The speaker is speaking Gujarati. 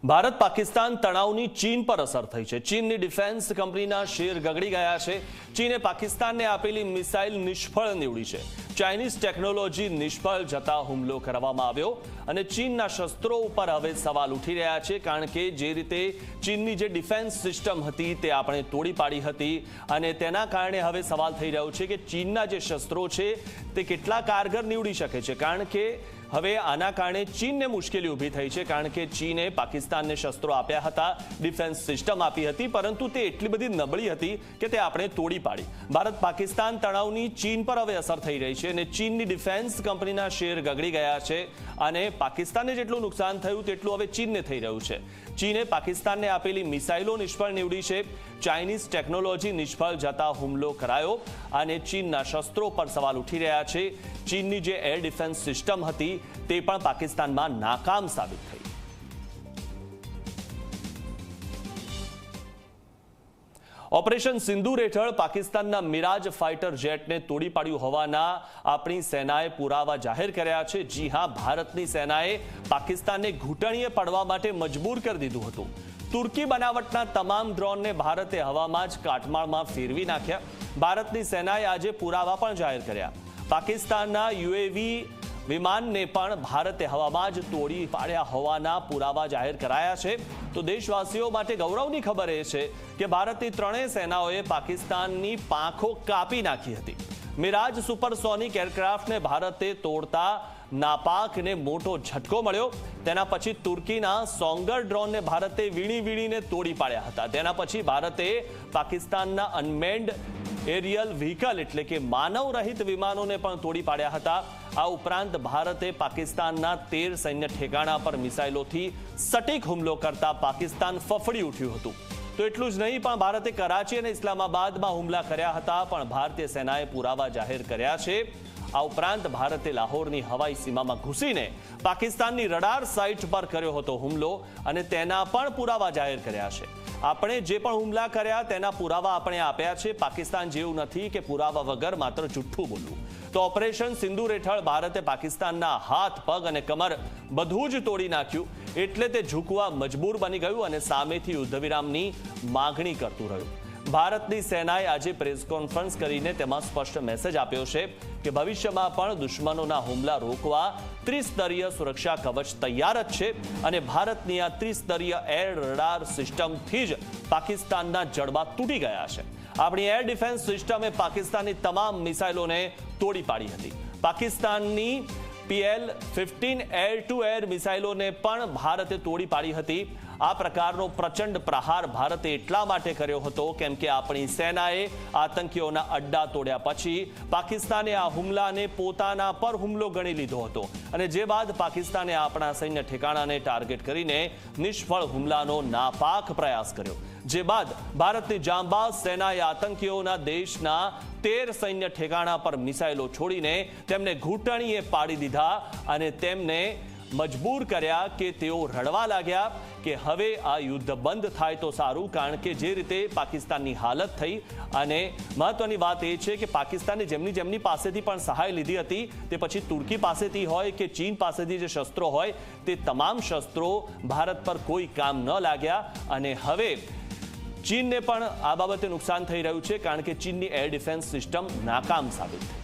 ભારત પાકિસ્તાન તણાવની ચીન પર અસર થઈ છે। ચીનની ડિફેન્સ કંપનીના શેર ગગડી ગયા છે। ચીને પાકિસ્તાનને આપેલી મિસાઇલ નિષ્ફળ નીવડી છે। ચાઇનીઝ ટેકનોલોજી નિષ્ફળ જતા હુમલો કરવામાં આવ્યો અને ચીનના શસ્ત્રો ઉપર હવે સવાલ ઉઠી રહ્યા છે, કારણ કે જે રીતે ચીનની જે ડિફેન્સ સિસ્ટમ હતી તે આપણે તોડી પાડી હતી અને તેના કારણે હવે સવાલ થઈ રહ્યો છે કે ચીનના જે શસ્ત્રો છે તે કેટલા કારગર નીવડી શકે છે, કારણ કે હવે આના કારણે ચીનને મુશ્કેલી ઊભી થઈ છે, કારણ કે ચીને પાકિસ્તાનને શસ્ત્રો આપ્યા હતા, ડિફેન્સ સિસ્ટમ આપી હતી, પરંતુ તે એટલી બધી નબળી હતી કે તે આપણે તોડી પાડી। ભારત પાકિસ્તાન તણાવની ચીન પર હવે અસર થઈ રહી છે અને ચીનની ડિફેન્સ કંપનીના શેર ગગડી ગયા છે અને પાકિસ્તાનને જેટલું નુકસાન થયું તેટલું હવે ચીનને થઈ રહ્યું છે। ચીને પાકિસ્તાનને આપેલી મિસાઇલો નિષ્ફળ નીવડી છે, ચાઇનીઝ ટેકનોલોજી નિષ્ફળ જતા હુમલો કરાયો અને ચીનના શસ્ત્રો પર સવાલ ઉઠી રહ્યા છે। ચીનની જે એર ડિફેન્સ સિસ્ટમ હતી તે પણ પાકિસ્તાનમાં નાકામ સાબિત થઈ। ઓપરેશન સિંદૂર હેઠળ પાકિસ્તાનના મિરાજ ફાઇટર જેટને તોડી પાડ્યું હોવાના આપણી સેનાએ પુરાવા જાહેર કર્યા છે। જી હા, ભારતની સેનાએ પાકિસ્તાનને ઘૂંટણીએ પડવા માટે મજબૂર કરી દીધું હતું। તુર્કી બનાવટના તમામ ડ્રોનને ભારતે હવામાં જ કાટમાળમાં ફેરવી નાખ્યા। ભારતની સેનાએ આજે પુરાવા પણ જાહેર કર્યા। પાકિસ્તાનના યુએવી વિમાનને પણ ભારતે હવામાં જ તોડી પાડ્યા હોવાના પુરાવા જાહેર કરાયા છે। તો દેશવાસીઓ માટે ગૌરવની ખબર એ છે કે ભારતની ત્રણેય સેનાઓએ પાકિસ્તાનની પાંખો કાપી નાખી હતી। મિરાજ સુપરસોનિક એરક્રાફ્ટને ભારતે તોડતા નાપાકને મોટો ઝટકો મળ્યો। તેના પછી તુર્કીના સોંગર ડ્રોનને ભારતે વીણીને તોડી પાડ્યા હતા। તેના પછી ભારતે પાકિસ્તાનના અનમેન્ડ એરિયલ વ્હીકલ એટલે કે માનવ રહિત વિમાનોને પણ તોડી પાડ્યા હતા। આ ઉપરાંત ભારતે પાકિસ્તાનના 13 સૈન્ય ઠેકાણા પર મિસાઇલોથી સટીક હુમલો કરતા પાકિસ્તાન ફફડી ઉઠ્યું હતું। તો એટલું જ નહીં, પણ ભારતે કરાચી અને ઇસ્લામાબાદમાં હુમલા કર્યા હતા, પણ ભારતીય સેનાએ પુરાવા જાહેર કર્યા છે। આ ઉપરાંત ભારતે લાહોરની હવાઈ સીમામાં ઘૂસીને પાકિસ્તાનની રડાર સાઇટ પર કર્યો હતો હુમલો અને તેના પણ પુરાવા જાહેર કર્યા છે। આપણે જે પણ હુમલા કર્યા તેના પુરાવા આપણે આપ્યા છે। પાકિસ્તાન જેવું નથી કે પુરાવા વગર માત્ર જુઠ્ઠું બોલવું। તો ઓપરેશન સિંદૂર હેઠળ ભારતે પાકિસ્તાનના હાથ, પગ અને કમર બધું જ તોડી નાખ્યું, એટલે તે ઝૂકવા મજબૂર બની ગયું અને સામેથી યુદ્ધવિરામની માગણી કરતું રહ્યું। ભારતની સેનાએ આજે પ્રેસ કોન્ફરન્સ કરીને તેમાં સ્પષ્ટ મેસેજ આપ્યો છે કે ભવિષ્યમાં પણ દુશ્મનોના હુમલા રોકવા ત્રિસ્તરીય સુરક્ષા કવચ તૈયાર જ છે અને ભારતની આ ત્રિસ્તરીય એર રડાર સિસ્ટમથી જ પાકિસ્તાનના જડબા તૂટી ગયા છે। આપણી એર ડિફેન્સ સિસ્ટમે પાકિસ્તાનની તમામ મિસાઇલોને તોડી પાડી હતી। પાકિસ્તાનની PL-15 એર ટુ એર મિસાઇલોને પણ ભારતે તોડી પાડી હતી। આ પ્રકારનો પ્રચંડ પ્રહાર ભારતે એટલા માટે કર્યો હતો કેમ કે આપણી સેનાએ આતંકીઓના અડ્ડા તોડ્યા પછી પાકિસ્તાને આ હુમલાને પોતાના પર હુમલો ગણી લીધો હતો અને જે બાદ પાકિસ્તાને આપણા સૈન્ય ઠેકાણાને ટાર્ગેટ કરીને નિષ્ફળ હુમલાનો નાપાક પ્રયાસ કર્યો। જે બાદ ભારતની જાંબાઝ સેનાએ આતંકીઓના દેશના 13 સૈન્ય ઠેકાણા પર મિસાઇલો છોડીને તેમને ઘૂંટણીએ પાડી દીધા અને તેમને મજબૂર કર્યા કે તેઓ રડવા લાગ્યા કે હવે આ યુદ્ધ બંધ થાય તો સારું, કારણ કે જે રીતે પાકિસ્તાનની હાલત થઈ। અને મહત્વની વાત એ છે કે પાકિસ્તાને જેમની પાસેથી પણ સહાય લીધી હતી, તે પછી તુર્કી પાસેથી હોય કે ચીન પાસેથી જે શસ્ત્રો હોય તે તમામ શસ્ત્રો ભારત પર કોઈ કામ ન લાગ્યા અને હવે ચીનને પણ આ બાબતે નુકસાન થઈ રહ્યું છે, કારણ કે ચીનની એર ડિફેન્સ સિસ્ટમ નાકામ સાબિત થઈ।